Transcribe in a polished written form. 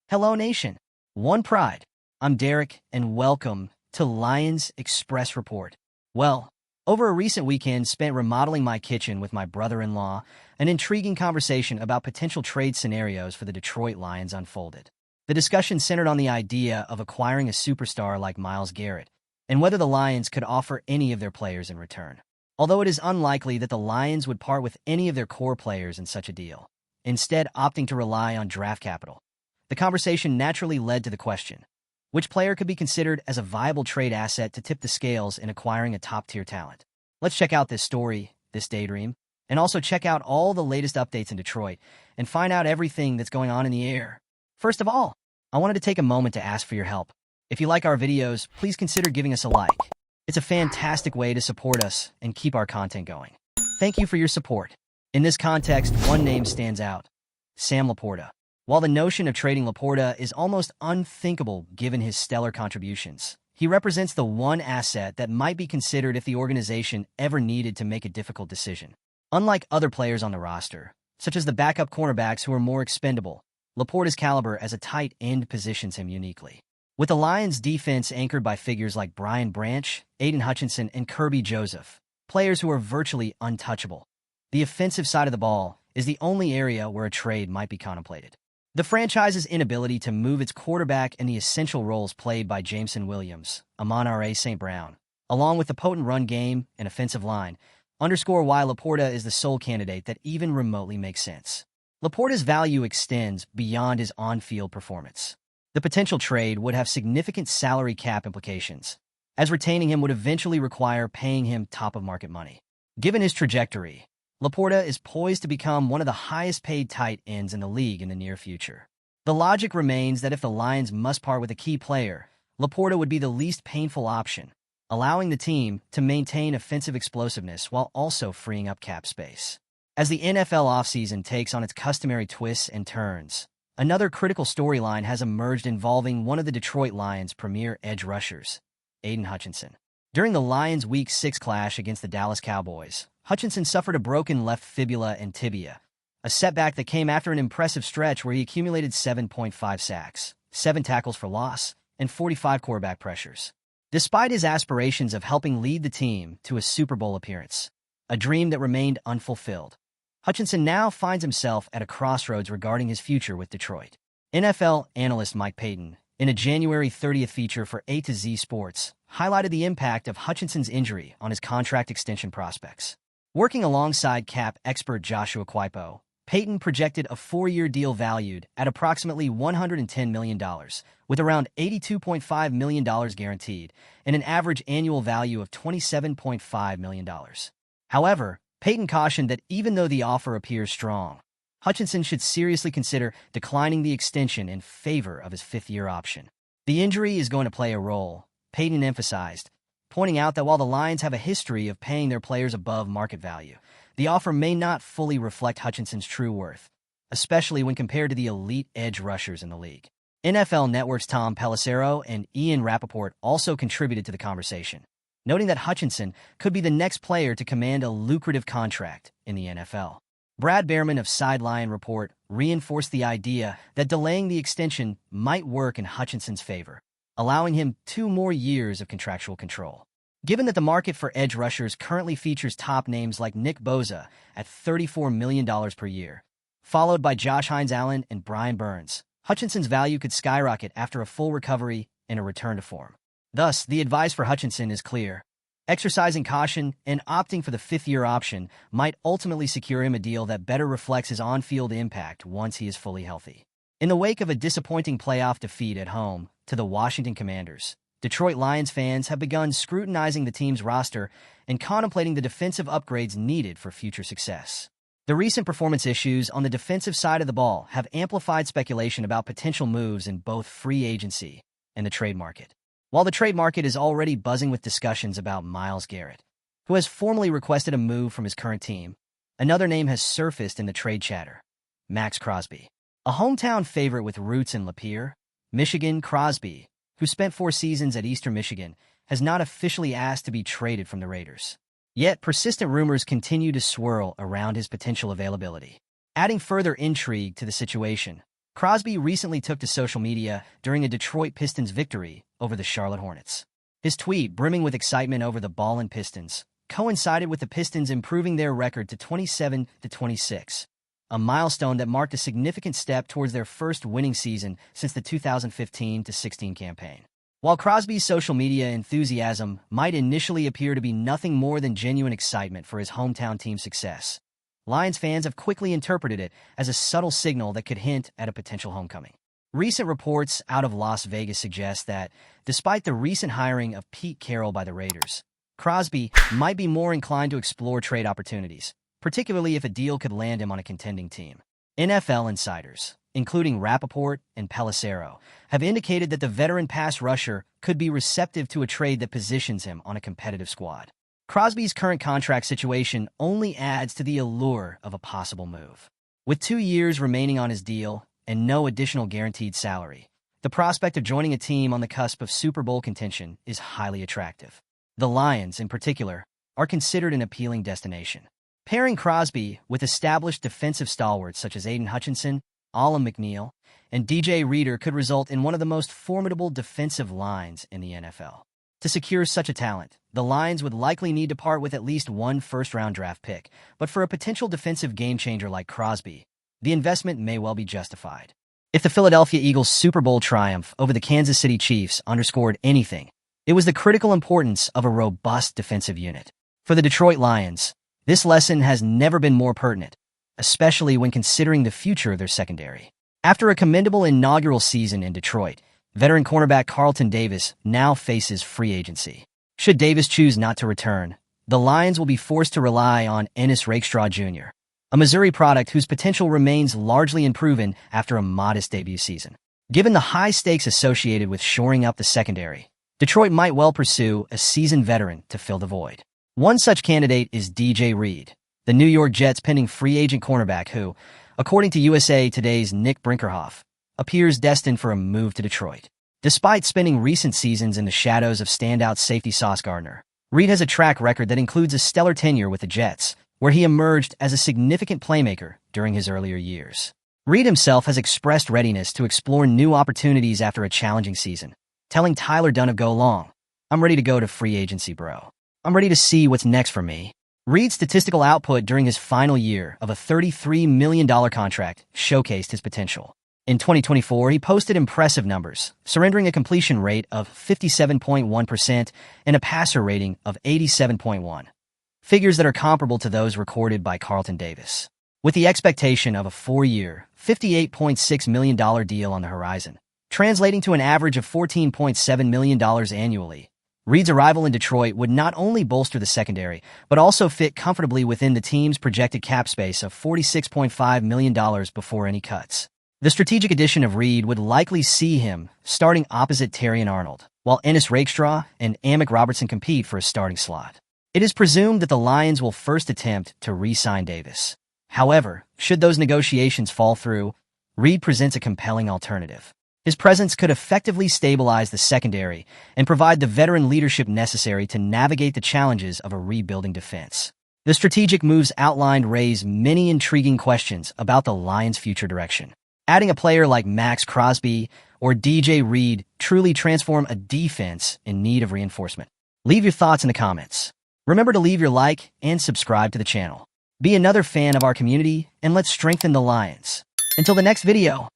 Hello, nation. One pride. I'm Derek, and welcome to Lions Express Report. Well, over a recent weekend spent remodeling my kitchen with my brother-in-law, an intriguing conversation about potential trade scenarios for the Detroit Lions unfolded. The discussion centered on the idea of acquiring a superstar like Myles Garrett, and whether the Lions could offer any of their players in return. Although it is unlikely that the Lions would part with any of their core players in such a deal, instead opting to rely on draft capital. The conversation naturally led to the question, which player could be considered as a viable trade asset to tip the scales in acquiring a top-tier talent? Let's check out this story, this daydream, and also check out all the latest updates in Detroit and find out everything that's going on in the air. First of all, I wanted to take a moment to ask for your help. If you like our videos, please consider giving us a like. It's a fantastic way to support us and keep our content going. Thank you for your support. In this context, one name stands out: Sam LaPorta. While the notion of trading LaPorta is almost unthinkable given his stellar contributions, he represents the one asset that might be considered if the organization ever needed to make a difficult decision. Unlike other players on the roster, such as the backup cornerbacks who are more expendable, LaPorta's caliber as a tight end positions him uniquely. With the Lions' defense anchored by figures like Brian Branch, Aidan Hutchinson, and Kerby Joseph, players who are virtually untouchable, the offensive side of the ball is the only area where a trade might be contemplated. The franchise's inability to move its quarterback and the essential roles played by Jameson Williams, Amon-Ra St. Brown, along with the potent run game and offensive line, underscore why LaPorta is the sole candidate that even remotely makes sense. LaPorta's value extends beyond his on-field performance. The potential trade would have significant salary cap implications, as retaining him would eventually require paying him top-of-market money. Given his trajectory, LaPorta is poised to become one of the highest-paid tight ends in the league in the near future. The logic remains that if the Lions must part with a key player, LaPorta would be the least painful option, allowing the team to maintain offensive explosiveness while also freeing up cap space. As the NFL offseason takes on its customary twists and turns, another critical storyline has emerged involving one of the Detroit Lions' premier edge rushers, Aidan Hutchinson. During the Lions' Week 6 clash against the Dallas Cowboys, Hutchinson suffered a broken left fibula and tibia, a setback that came after an impressive stretch where he accumulated 7.5 sacks, 7 tackles for loss, and 45 quarterback pressures. Despite his aspirations of helping lead the team to a Super Bowl appearance, a dream that remained unfulfilled, Hutchinson now finds himself at a crossroads regarding his future with Detroit. NFL analyst Mike Payton, in a January 30th feature for A to Z Sports, highlighted the impact of Hutchinson's injury on his contract extension prospects. Working alongside cap expert Joshua Quaipo, Payton projected a 4-year deal valued at approximately $110 million, with around $82.5 million guaranteed and an average annual value of $27.5 million. However, Payton cautioned that even though the offer appears strong, Hutchinson should seriously consider declining the extension in favor of his 5th-year option. The injury is going to play a role, Payton emphasized, pointing out that while the Lions have a history of paying their players above market value, the offer may not fully reflect Hutchinson's true worth, especially when compared to the elite edge rushers in the league. NFL Network's Tom Pelissero and Ian Rappaport also contributed to the conversation, noting that Hutchinson could be the next player to command a lucrative contract in the NFL. Brad Behrman of Sideline Report reinforced the idea that delaying the extension might work in Hutchinson's favor, allowing him 2 more years of contractual control. Given that the market for edge rushers currently features top names like Nick Bosa at $34 million per year, followed by Josh Hines-Allen and Brian Burns, Hutchinson's value could skyrocket after a full recovery and a return to form. Thus, the advice for Hutchinson is clear. Exercising caution and opting for the 5th-year option might ultimately secure him a deal that better reflects his on-field impact once he is fully healthy. In the wake of a disappointing playoff defeat at home to the Washington Commanders, Detroit Lions fans have begun scrutinizing the team's roster and contemplating the defensive upgrades needed for future success. The recent performance issues on the defensive side of the ball have amplified speculation about potential moves in both free agency and the trade market. While the trade market is already buzzing with discussions about Myles Garrett, who has formally requested a move from his current team, another name has surfaced in the trade chatter: Maxx Crosby. A hometown favorite with roots in Lapeer, Michigan, Crosby, who spent 4 seasons at Eastern Michigan, has not officially asked to be traded from the Raiders. Yet persistent rumors continue to swirl around his potential availability. Adding further intrigue to the situation, Crosby recently took to social media during a Detroit Pistons victory over the Charlotte Hornets. His tweet, brimming with excitement over the Ballin' Pistons, coincided with the Pistons improving their record to 27-26, a milestone that marked a significant step towards their first winning season since the 2015-16 campaign. While Crosby's social media enthusiasm might initially appear to be nothing more than genuine excitement for his hometown team's success, Lions fans have quickly interpreted it as a subtle signal that could hint at a potential homecoming. Recent reports out of Las Vegas suggest that, despite the recent hiring of Pete Carroll by the Raiders, Crosby might be more inclined to explore trade opportunities, particularly if a deal could land him on a contending team. NFL insiders, including LaPorta and Pelissero, have indicated that the veteran pass rusher could be receptive to a trade that positions him on a competitive squad. Crosby's current contract situation only adds to the allure of a possible move. With 2 years remaining on his deal and no additional guaranteed salary, the prospect of joining a team on the cusp of Super Bowl contention is highly attractive. The Lions, in particular, are considered an appealing destination. Pairing Crosby with established defensive stalwarts such as Aidan Hutchinson, Alan McNeil, and DJ Reader could result in one of the most formidable defensive lines in the NFL. To secure such a talent, the Lions would likely need to part with at least one first-round draft pick, but for a potential defensive game-changer like Crosby, the investment may well be justified. If the Philadelphia Eagles' Super Bowl triumph over the Kansas City Chiefs underscored anything, it was the critical importance of a robust defensive unit. For the Detroit Lions, this lesson has never been more pertinent, especially when considering the future of their secondary. After a commendable inaugural season in Detroit, veteran cornerback Carlton Davis now faces free agency. Should Davis choose not to return, the Lions will be forced to rely on Ennis Rakestraw Jr., a Missouri product whose potential remains largely unproven after a modest debut season. Given the high stakes associated with shoring up the secondary, Detroit might well pursue a seasoned veteran to fill the void. One such candidate is DJ Reed, the New York Jets' pending free agent cornerback who, according to USA Today's Nick Brinkerhoff, appears destined for a move to Detroit. Despite spending recent seasons in the shadows of standout safety Sauce Gardner, Reed has a track record that includes a stellar tenure with the Jets, where he emerged as a significant playmaker during his earlier years. Reed himself has expressed readiness to explore new opportunities after a challenging season, telling Tyler Dunn of Go Long, "I'm ready to go to free agency, bro. I'm ready to see what's next for me." Reed's statistical output during his final year of a $33 million contract showcased his potential. In 2024, he posted impressive numbers, surrendering a completion rate of 57.1% and a passer rating of 87.1, figures that are comparable to those recorded by Carlton Davis. With the expectation of a 4-year, $58.6 million deal on the horizon, translating to an average of $14.7 million annually, Reed's arrival in Detroit would not only bolster the secondary, but also fit comfortably within the team's projected cap space of $46.5 million before any cuts. The strategic addition of Reed would likely see him starting opposite Terrion Arnold, while Ennis Rakestraw and Amick Robertson compete for a starting slot. It is presumed that the Lions will first attempt to re-sign Davis. However, should those negotiations fall through, Reed presents a compelling alternative. His presence could effectively stabilize the secondary and provide the veteran leadership necessary to navigate the challenges of a rebuilding defense. The strategic moves outlined raise many intriguing questions about the Lions' future direction. Adding a player like Max Crosby or DJ Reed truly transform a defense in need of reinforcement. Leave your thoughts in the comments. Remember to leave your like and subscribe to the channel. Be another fan of our community, and let's strengthen the Lions. Until the next video.